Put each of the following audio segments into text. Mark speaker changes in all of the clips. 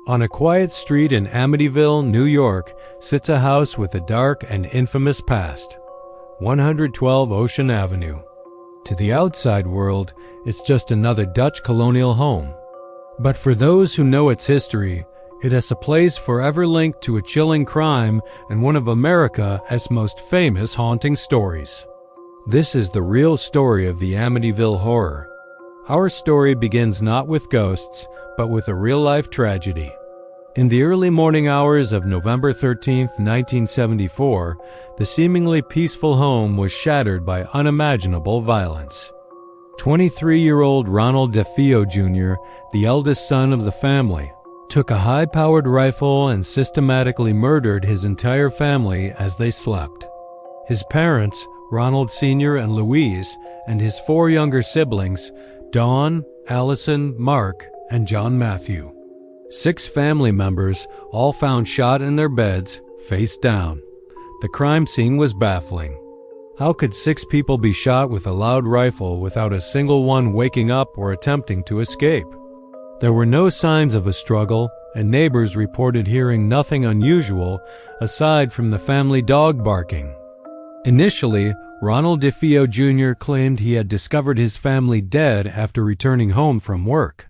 Speaker 1: On a quiet street in Amityville, New York, sits a house with a dark and infamous past. 112 Ocean Avenue. To the outside world, it's just another Dutch colonial home. But for those who know its history, it has a place forever linked to a chilling crime and one of America's most famous haunting stories. This is the real story of the Amityville Horror. Our story begins not with ghosts, but with a real-life tragedy. In the early morning hours of November 13, 1974, the seemingly peaceful home was shattered by unimaginable violence. 23-year-old Ronald DeFeo Jr., the eldest son of the family, took a high-powered rifle and systematically murdered his entire family as they slept. His parents, Ronald Sr. and Louise, and his 4 younger siblings, Dawn, Allison, Mark, and John Matthew. 6 family members, all found shot in their beds, face down. The crime scene was baffling. How could 6 people be shot with a loud rifle without a single one waking up or attempting to escape? There were no signs of a struggle, and neighbors reported hearing nothing unusual aside from the family dog barking. Initially, Ronald DeFeo Jr. claimed he had discovered his family dead after returning home from work.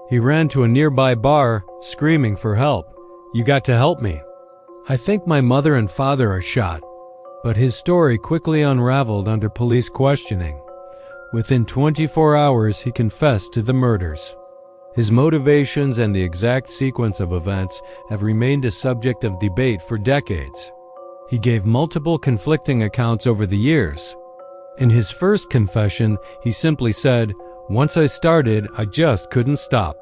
Speaker 1: He ran to a nearby bar, screaming for help. "You got to help me. I think my mother and father are shot." But his story quickly unraveled under police questioning. Within 24 hours, he confessed to the murders. His motivations and the exact sequence of events have remained a subject of debate for decades. He gave multiple conflicting accounts over the years. In his first confession, he simply said, "Once I started, I just couldn't stop.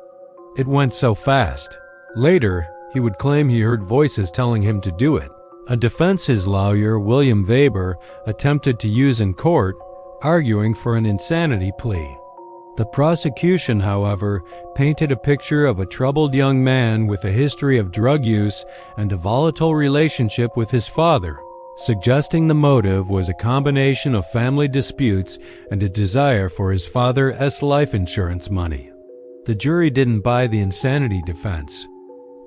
Speaker 1: It went so fast." Later, he would claim he heard voices telling him to do it, a defense his lawyer, William Weber, attempted to use in court, arguing for an insanity plea. The prosecution, however, painted a picture of a troubled young man with a history of drug use and a volatile relationship with his father, suggesting the motive was a combination of family disputes and a desire for his father's life insurance money. The jury didn't buy the insanity defense.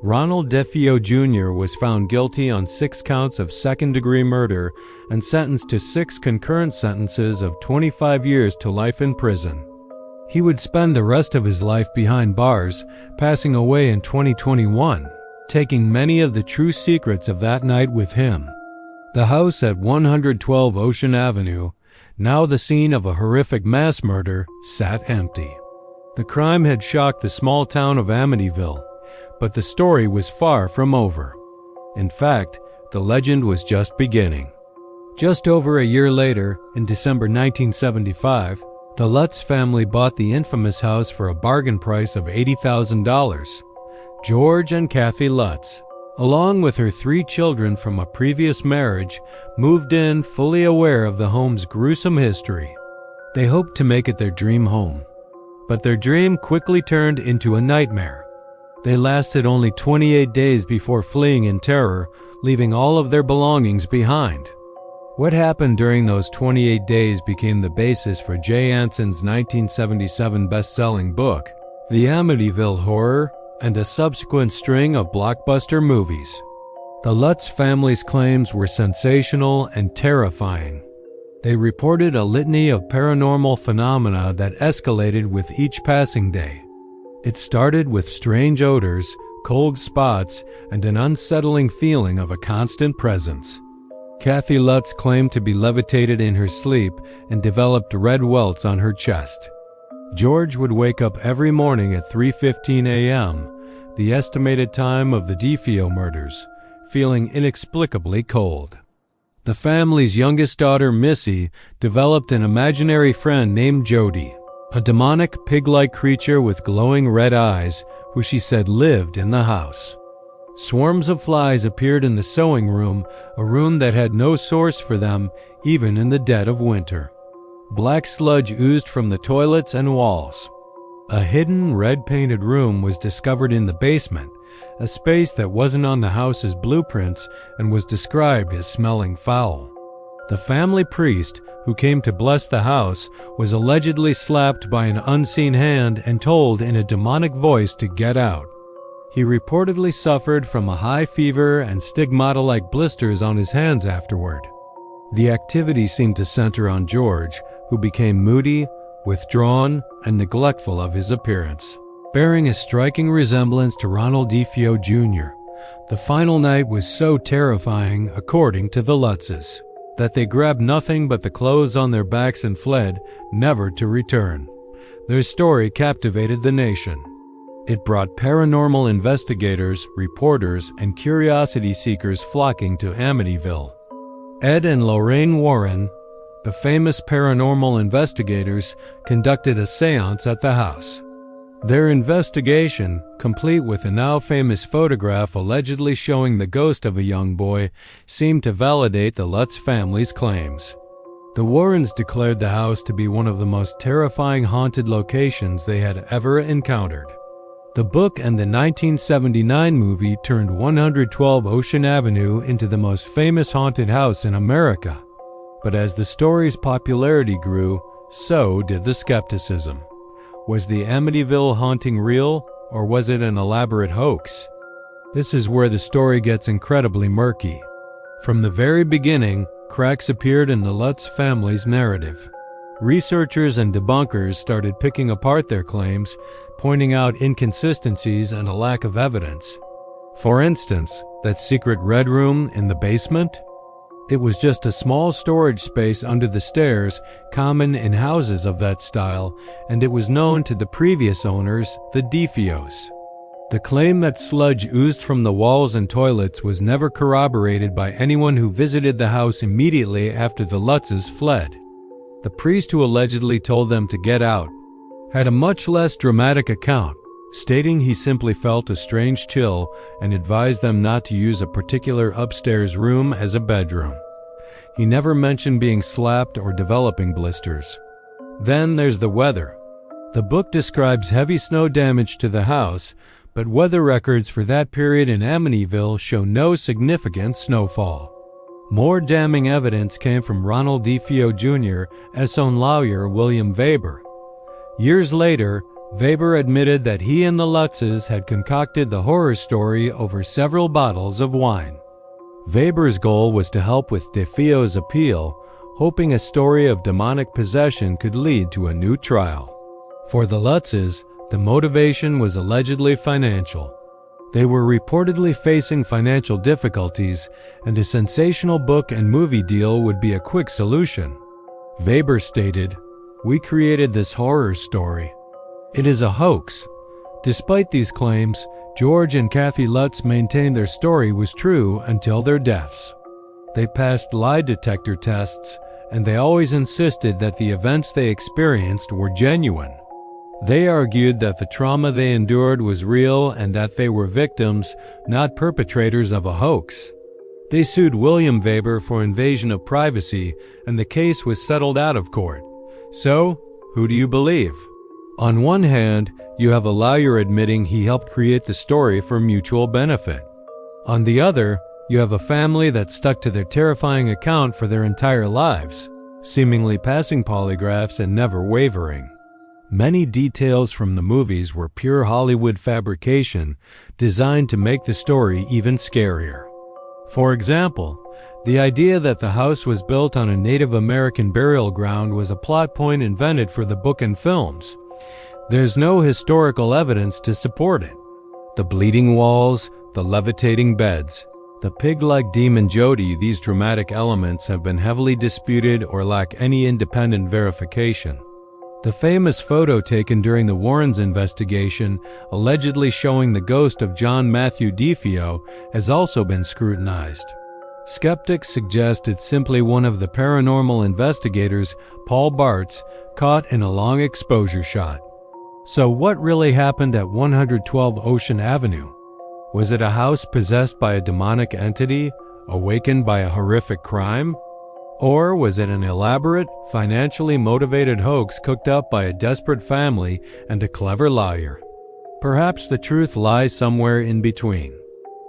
Speaker 1: Ronald DeFeo Jr. was found guilty on 6 counts of second-degree murder and sentenced to 6 concurrent sentences of 25 years to life in prison. He would spend the rest of his life behind bars, passing away in 2021, taking many of the true secrets of that night with him. The house at 112 Ocean Avenue, now the scene of a horrific mass murder, sat empty. The crime had shocked the small town of Amityville, but the story was far from over. In fact, the legend was just beginning. Just over a year later, in December 1975, the Lutz family bought the infamous house for a bargain price of $80,000. George and Kathy Lutz, along with her 3 children from a previous marriage, moved in fully aware of the home's gruesome history. They hoped to make it their dream home. But their dream quickly turned into a nightmare. They lasted only 28 days before fleeing in terror, leaving all of their belongings behind. What happened during those 28 days became the basis for Jay Anson's 1977 best-selling book, The Amityville Horror, and a subsequent string of blockbuster movies. The Lutz family's claims were sensational and terrifying. They reported a litany of paranormal phenomena that escalated with each passing day. It started with strange odors, cold spots, and an unsettling feeling of a constant presence. Kathy Lutz claimed to be levitated in her sleep and developed red welts on her chest. George would wake up every morning at 3:15 a.m., the estimated time of the DeFeo murders, feeling inexplicably cold. The family's youngest daughter, Missy, developed an imaginary friend named Jody, a demonic pig-like creature with glowing red eyes who she said lived in the house. Swarms of flies appeared in the sewing room, a room that had no source for them even in the dead of winter. Black sludge oozed from the toilets and walls. A hidden red-painted room was discovered in the basement, a space that wasn't on the house's blueprints and was described as smelling foul. The family priest, who came to bless the house, was allegedly slapped by an unseen hand and told in a demonic voice to get out. He reportedly suffered from a high fever and stigmata-like blisters on his hands afterward. The activity seemed to center on George, who became moody, withdrawn, and neglectful of his appearance, bearing a striking resemblance to Ronald DeFeo Jr. The final night was so terrifying, according to the Lutzes, that they grabbed nothing but the clothes on their backs and fled, never to return. Their story captivated the nation. It brought paranormal investigators, reporters, and curiosity seekers flocking to Amityville. Ed and Lorraine Warren, the famous paranormal investigators, conducted a seance at the house. Their investigation, complete with a now famous photograph allegedly showing the ghost of a young boy, seemed to validate the Lutz family's claims. The Warrens declared the house to be one of the most terrifying haunted locations they had ever encountered. The book and the 1979 movie turned 112 Ocean Avenue into the most famous haunted house in America. But as the story's popularity grew, so did the skepticism. Was the Amityville haunting real, or was it an elaborate hoax? This is where the story gets incredibly murky. From the very beginning, cracks appeared in the Lutz family's narrative. Researchers and debunkers started picking apart their claims, pointing out inconsistencies and a lack of evidence. For instance, that secret red room in the basement? It was just a small storage space under the stairs, common in houses of that style, and it was known to the previous owners, the DeFeos. The claim that sludge oozed from the walls and toilets was never corroborated by anyone who visited the house immediately after the Lutzes fled. The priest who allegedly told them to get out had a much less dramatic account, stating he simply felt a strange chill and advised them not to use a particular upstairs room as a bedroom. He never mentioned being slapped or developing blisters. Then there's the weather. The book describes heavy snow damage to the house, but weather records for that period in Amityville show no significant snowfall. More damning evidence came from Ronald DeFeo Jr.'s own lawyer, William Weber. Years later, Weber admitted that he and the Lutzes had concocted the horror story over several bottles of wine. Weber's goal was to help with DeFeo's appeal, hoping a story of demonic possession could lead to a new trial. For the Lutzes, the motivation was allegedly financial. They were reportedly facing financial difficulties, and a sensational book and movie deal would be a quick solution. Weber stated, "We created this horror story. It is a hoax." Despite these claims, George and Kathy Lutz maintained their story was true until their deaths. They passed lie detector tests, and they always insisted that the events they experienced were genuine. They argued that the trauma they endured was real and that they were victims, not perpetrators of a hoax. They sued William Weber for invasion of privacy, and the case was settled out of court. So, who do you believe? On one hand, you have a lawyer admitting he helped create the story for mutual benefit. On the other, you have a family that stuck to their terrifying account for their entire lives, seemingly passing polygraphs and never wavering. Many details from the movies were pure Hollywood fabrication, designed to make the story even scarier. For example, the idea that the house was built on a Native American burial ground was a plot point invented for the book and films. There's no historical evidence to support it. The bleeding walls, the levitating beds, the pig-like demon Jody, these dramatic elements have been heavily disputed or lack any independent verification. The famous photo taken during the Warrens' investigation, allegedly showing the ghost of John Matthew DeFeo, has also been scrutinized. Skeptics suggest it's simply one of the paranormal investigators, Paul Bartz, caught in a long exposure shot. So what really happened at 112 Ocean Avenue? Was it a house possessed by a demonic entity, awakened by a horrific crime? Or was it an elaborate, financially motivated hoax cooked up by a desperate family and a clever lawyer? Perhaps the truth lies somewhere in between.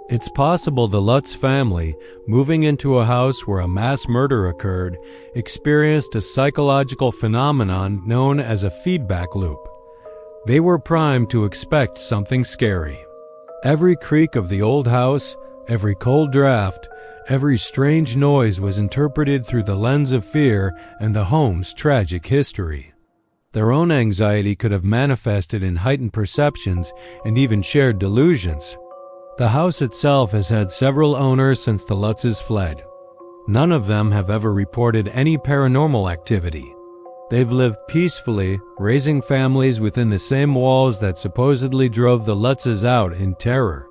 Speaker 1: It's possible the Lutz family, moving into a house where a mass murder occurred, experienced a psychological phenomenon known as a feedback loop. They were primed to expect something scary. Every creak of the old house, every cold draft, every strange noise was interpreted through the lens of fear and the home's tragic history. Their own anxiety could have manifested in heightened perceptions and even shared delusions. The house itself has had several owners since the Lutzes fled. None of them have ever reported any paranormal activity. They've lived peacefully, raising families within the same walls that supposedly drove the Lutzes out in terror.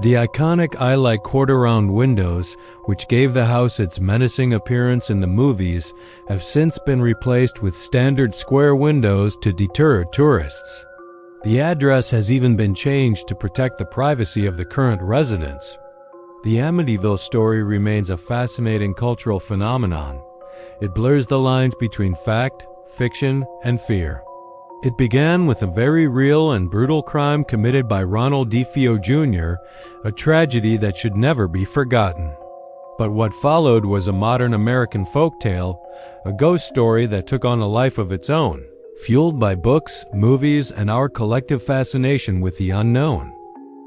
Speaker 1: The iconic eye-like quarter-round windows, which gave the house its menacing appearance in the movies, have since been replaced with standard square windows to deter tourists. The address has even been changed to protect the privacy of the current residents. The Amityville story remains a fascinating cultural phenomenon. It blurs the lines between fact, fiction, and fear. It began with a very real and brutal crime committed by Ronald DeFeo Jr., a tragedy that should never be forgotten. But what followed was a modern American folktale, a ghost story that took on a life of its own, fueled by books, movies, and our collective fascination with the unknown.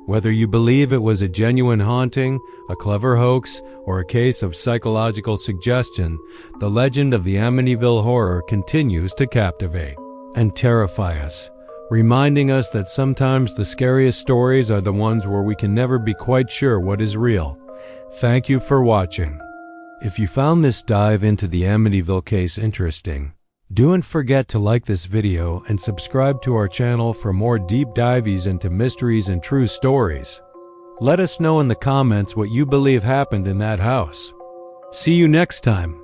Speaker 1: Whether you believe it was a genuine haunting, a clever hoax, or a case of psychological suggestion, the legend of the Amityville Horror continues to captivate and terrify us, reminding us that sometimes the scariest stories are the ones where we can never be quite sure what is real. Thank you for watching. If you found this dive into the Amityville case interesting, don't forget to like this video and subscribe to our channel for more deep dives into mysteries and true stories. Let us know in the comments what you believe happened in that house. See you next time.